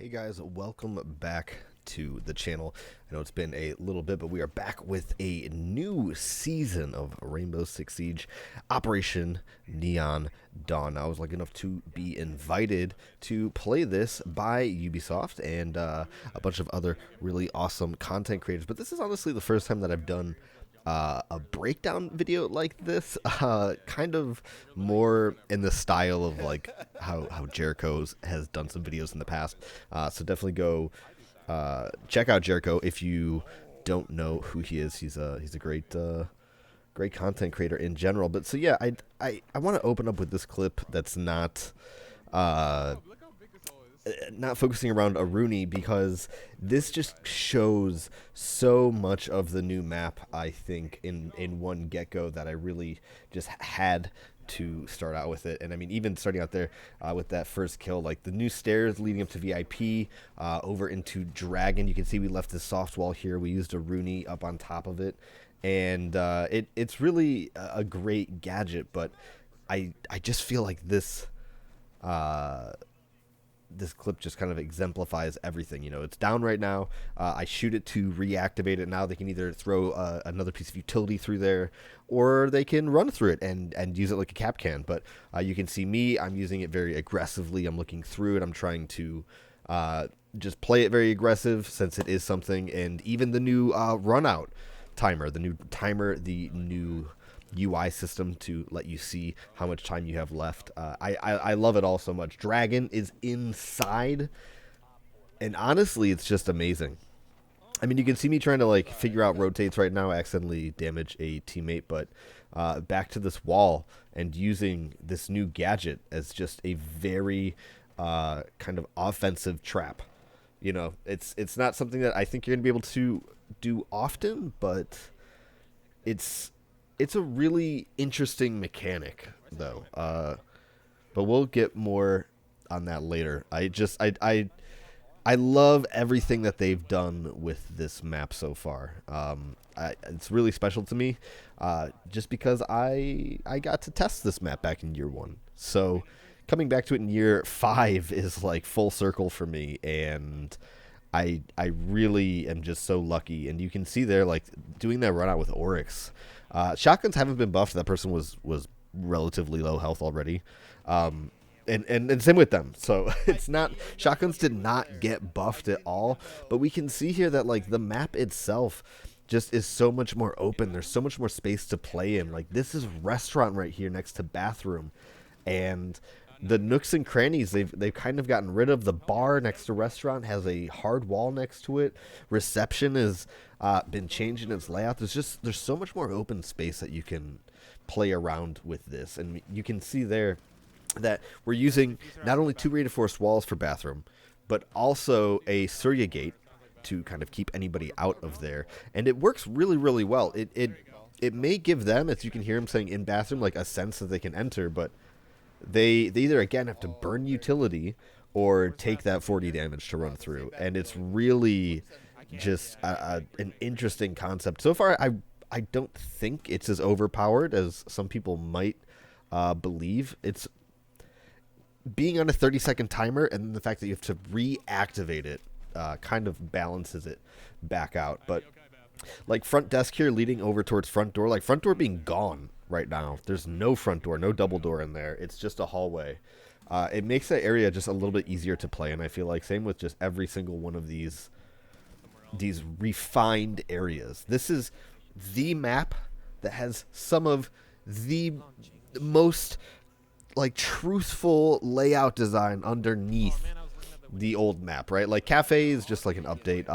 Hey guys, welcome back to the channel. I know it's been a little bit, but we are back with a new season of Rainbow Six Siege Operation Neon Dawn. I was lucky enough to be invited to play this by Ubisoft and a bunch of other really awesome content creators, but this is honestly the first time that I've done a breakdown video like this, kind of more in the style of like how Jericho has done some videos in the past. So definitely go check out Jericho if you don't know who he is. He's a great great content creator in general. But so yeah, I want to open up with this clip that's not focusing around a Rooney, because this just shows so much of the new map, I think, in one get-go, that I really just had to start out with it. And I mean, even starting out there with that first kill, like the new stairs leading up to VIP, over into Dragon, you can see we left this soft wall here. We used a Rooney up on top of it, and it's really a great gadget, but I just feel like this this clip just kind of exemplifies everything. You know, it's down right now. I shoot it to reactivate it. Now they can either throw another piece of utility through there, or they can run through it and use it like a cap can. But you can see me, I'm using it very aggressively. I'm looking through it. I'm trying to just play it very aggressive, since it is something. And even the new run out timer, the new UI system to let you see how much time you have left. I love it all so much. Dragon is inside, and honestly, it's just amazing. I mean, you can see me trying to like figure out rotates right now. I accidentally damage a teammate, but back to this wall and using this new gadget as just a very kind of offensive trap. You know, it's not something that I think you're gonna be able to do often, but it's a really interesting mechanic, though. But we'll get more on that later. I love everything that they've done with this map so far. It's really special to me, just because I got to test this map back in year 1. So coming back to it in year 5 is like full circle for me, and I really am just so lucky. And you can see there, like, doing that run out with Oryx. Shotguns haven't been buffed. That person was relatively low health already. And same with them. So it's not, shotguns did not get buffed at all. But we can see here that like the map itself just is so much more open. There's so much more space to play in. Like, this is restaurant right here next to bathroom. And the nooks and crannies, they've kind of gotten rid of. The bar next to restaurant has a hard wall next to it. Reception has been changed in its layout. There's so much more open space that you can play around with this. And you can see there that we're using not only 2 reinforced walls for bathroom, but also a Surya gate to kind of keep anybody out of there. And it works really, really well. It may give them, as you can hear him saying in bathroom, like a sense that they can enter, but they either, again, have to burn utility or take that 40 damage to run through. And it's really just an interesting concept. So far, I don't think it's as overpowered as some people might believe. It's being on a 30-second timer, and the fact that you have to reactivate it kind of balances it back out. But like front desk here leading over towards front door, like front door being gone right now. There's no front door, no double door in there. It's just a hallway. It makes that area just a little bit easier to play, and I feel like same with just every single one of these refined areas. This is the map that has some of the most like truthful layout design underneath the old map, right? Like Cafe is just like an update.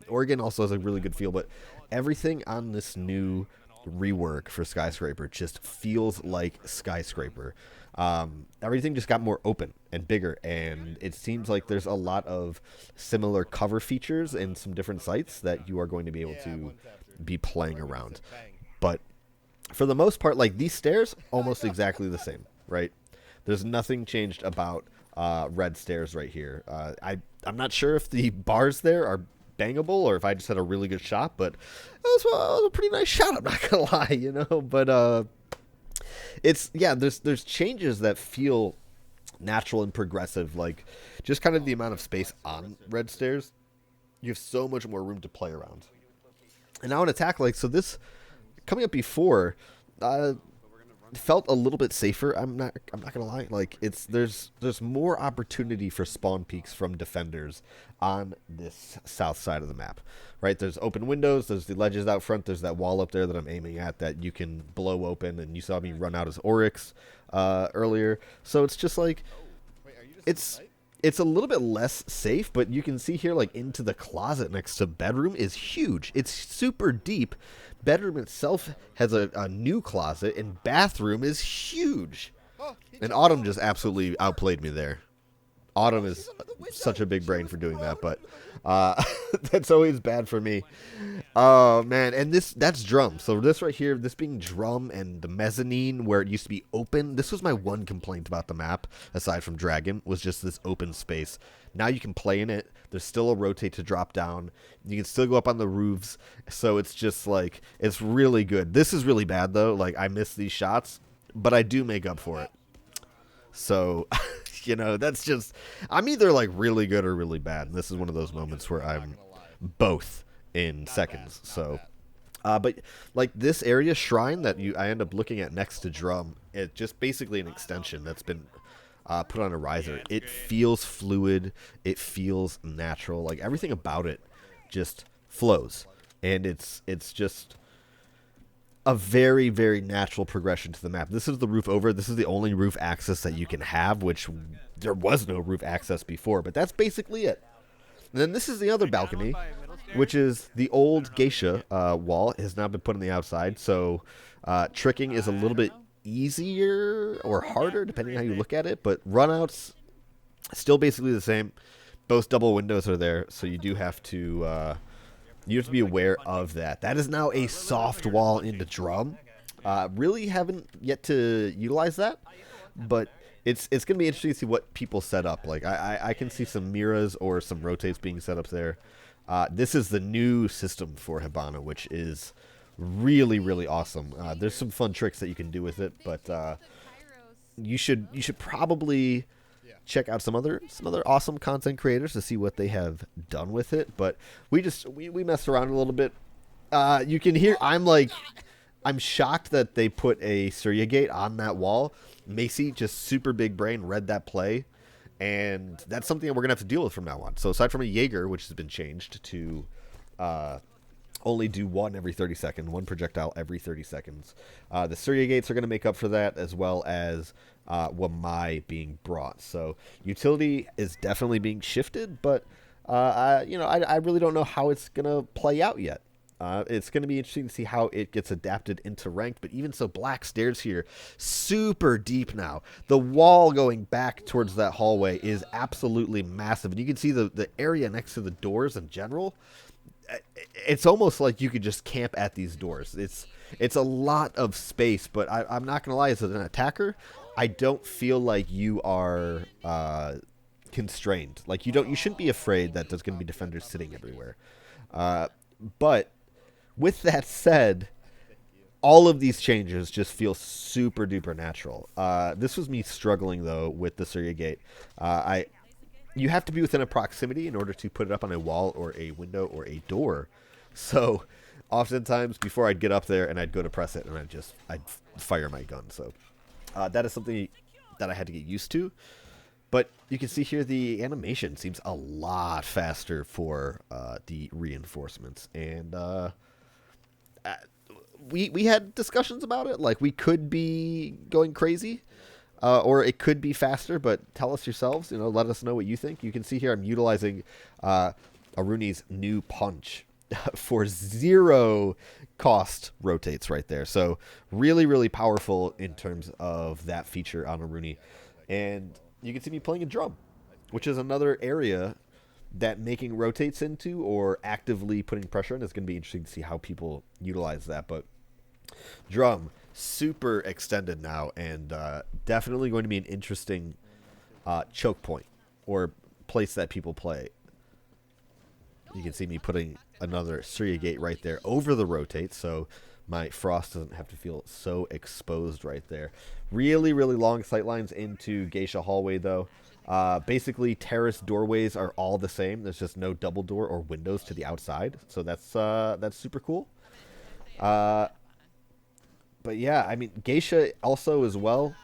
Oregon also has a really good feel, but everything on this new rework for Skyscraper just feels like Skyscraper. Everything just got more open and bigger, and it seems like there's a lot of similar cover features in some different sites that you are going to be able to be playing around. But for the most part, like these stairs, almost exactly the same, right? There's nothing changed about red stairs right here. I'm not sure if the bars there are bangable or if I just had a really good shot, but it was a pretty nice shot, I'm not gonna lie, you know. But it's, yeah, there's changes that feel natural and progressive. Like, just kind of the amount of space on red stairs, you have so much more room to play around. And now an attack, like, so this coming up before felt a little bit safer. I'm not gonna lie. Like, there's more opportunity for spawn peeks from defenders on this south side of the map, right? There's open windows, there's the ledges out front, there's that wall up there that I'm aiming at that you can blow open, and you saw me run out as Oryx earlier. So it's just like, it's a little bit less safe, but you can see here, like, into the closet next to bedroom is huge. It's super deep. Bedroom itself has a new closet, and bathroom is huge. And Autumn just absolutely outplayed me there. Autumn is such a big brain for doing that, but that's always bad for me. Oh, man. And that's drum. So this right here, this being drum and the mezzanine where it used to be open, this was my one complaint about the map, aside from Dragon, was just this open space. Now you can play in it. There's still a rotate to drop down. You can still go up on the roofs. So it's just like, it's really good. This is really bad, though. Like, I miss these shots, but I do make up for it. So, you know, that's just, I'm either like really good or really bad. And this is one of those moments where I'm both in seconds. So, but like this area shrine that I end up looking at next to drum, it's just basically an extension that's been put on a riser. It feels fluid. It feels natural. Like everything about it just flows. And it's just a very, very natural progression to the map. This is the roof over. This is the only roof access that you can have, which there was no roof access before, but that's basically it. And then this is the other balcony, which is the old geisha wall. It has now been put on the outside, so tricking is a little bit easier or harder, depending on how you look at it, but runouts still basically the same. Both double windows are there, so you do have to be aware of that. That is now a soft wall into drum. Really haven't yet to utilize that, but it's going to be interesting to see what people set up. Like I can see some Miras or some rotates being set up there. This is the new system for Hibana, which is really, really awesome. There's some fun tricks that you can do with it, but you should probably check out some other awesome content creators to see what they have done with it. But we messed around a little bit. You can hear I'm shocked that they put a Surya gate on that wall. Macy, just super big brain, read that play, and that's something that we're gonna have to deal with from now on. So aside from a Jaeger, which has been changed to only do one projectile every 30 seconds, the Surya gates are going to make up for that, as well as Wamai being brought. So utility is definitely being shifted, but I really don't know how it's going to play out yet. It's going to be interesting to see how it gets adapted into ranked, but even so, black stairs here, super deep now. The wall going back towards that hallway is absolutely massive, and you can see the area next to the doors in general. It's almost like you could just camp at these doors. It's a lot of space, but I'm not going to lie, as an attacker, I don't feel like you are constrained. Like you shouldn't be afraid that there's going to be defenders sitting everywhere. But with that said, all of these changes just feel super duper natural. This was me struggling though with the Surya gate. You have to be within a proximity in order to put it up on a wall or a window or a door. So oftentimes before I'd get up there and I'd go to press it and I'd fire my gun. So that is something that I had to get used to. But you can see here the animation seems a lot faster for the reinforcements. And we had discussions about it. Like, we could be going crazy. Or it could be faster, but tell us yourselves. Let us know what you think. You can see here I'm utilizing Aruni's new punch for 0 cost rotates right there. So really, really powerful in terms of that feature on Aruni. And you can see me playing a drum, which is another area that making rotates into or actively putting pressure in is going to be interesting to see how people utilize that. But drum, super extended now, and definitely going to be an interesting choke point or place that people play. You can see me putting another Surya gate right there over the rotate, so my frost doesn't have to feel so exposed right there. Really, really long sightlines into Geisha Hallway, though. Basically, terrace doorways are all the same. There's just no double door or windows to the outside, so that's super cool. But yeah, I mean, Geisha also as well,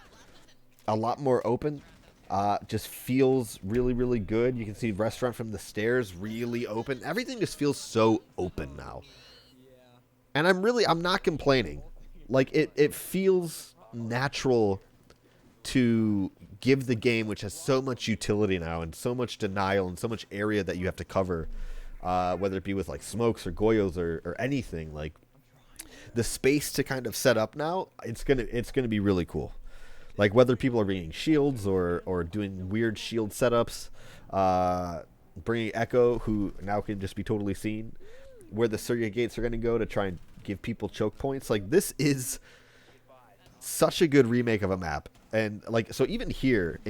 a lot more open. Just feels really, really good. You can see restaurant from the stairs really open. Everything just feels so open now. And I'm not complaining. Like, it feels natural to give the game, which has so much utility now and so much denial and so much area that you have to cover, whether it be with like smokes or goyos or anything, like the space to kind of set up now, it's gonna be really cool. Like whether people are bringing shields or doing weird shield setups, bringing Echo, who now can just be totally seen, where the Surya gates are going to go to try and give people choke points. Like, this is such a good remake of a map. And like, so even here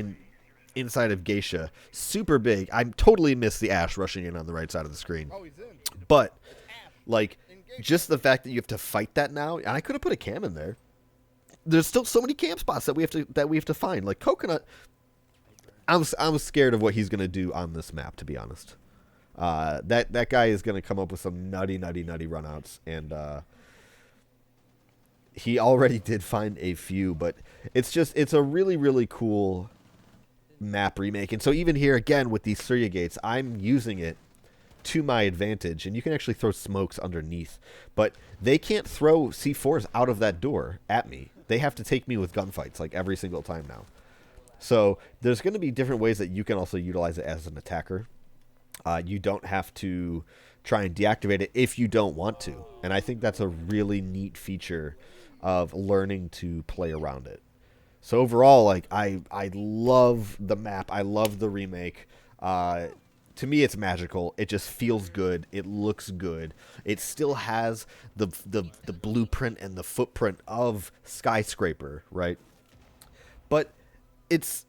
inside of Geisha, super big. I totally missed the Ash rushing in on the right side of the screen. But like, just the fact that you have to fight that now, and I could have put a cam in there. There's still so many camp spots that we have to find. Like Coconut, I'm scared of what he's gonna do on this map, to be honest. That guy is gonna come up with some nutty runouts, and he already did find a few, but it's a really cool map remake. And so even here again with these Surya gates, I'm using it to my advantage, and you can actually throw smokes underneath, but they can't throw C4s out of that door at me. They have to take me with gunfights like every single time now. So there's going to be different ways that you can also utilize it as an attacker. You don't have to try and deactivate it if you don't want to, and I think that's a really neat feature of learning to play around it. So overall, like, I love the map. I love the remake. To me, it's magical. It just feels good. It looks good. It still has the blueprint and the footprint of Skyscraper, right? But it's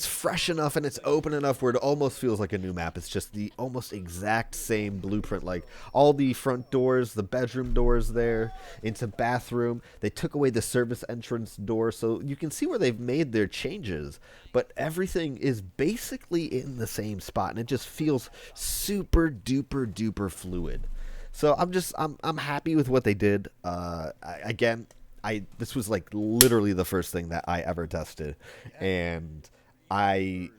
fresh enough and it's open enough where it almost feels like a new map. It's just the almost exact same blueprint. Like all the front doors, the bedroom doors there, into bathroom. They took away the service entrance door, so you can see where they've made their changes. But everything is basically in the same spot, and it just feels super duper fluid. So I'm happy with what they did. This was like literally the first thing that I ever tested, and I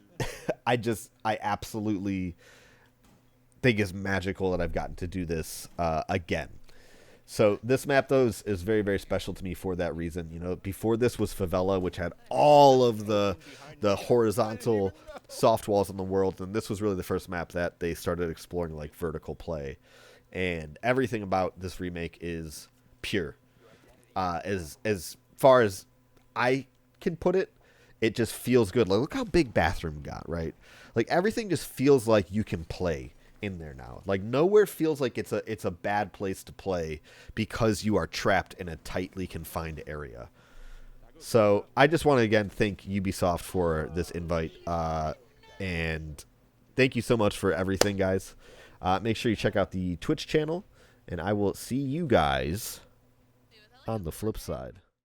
absolutely think it's magical that I've gotten to do this again. So this map, though, is very special to me for that reason. You know, before this was Favela, which had all of the horizontal soft walls in the world, and this was really the first map that they started exploring like vertical play, and everything about this remake is pure. As far as I can put it, it just feels good. Like, look how big bathroom got, right? Like, everything just feels like you can play in there now. Like, nowhere feels like it's a bad place to play because you are trapped in a tightly confined area. So I just want to again thank Ubisoft for this invite, and thank you so much for everything, guys. Make sure you check out the Twitch channel, and I will see you guys on the flip side.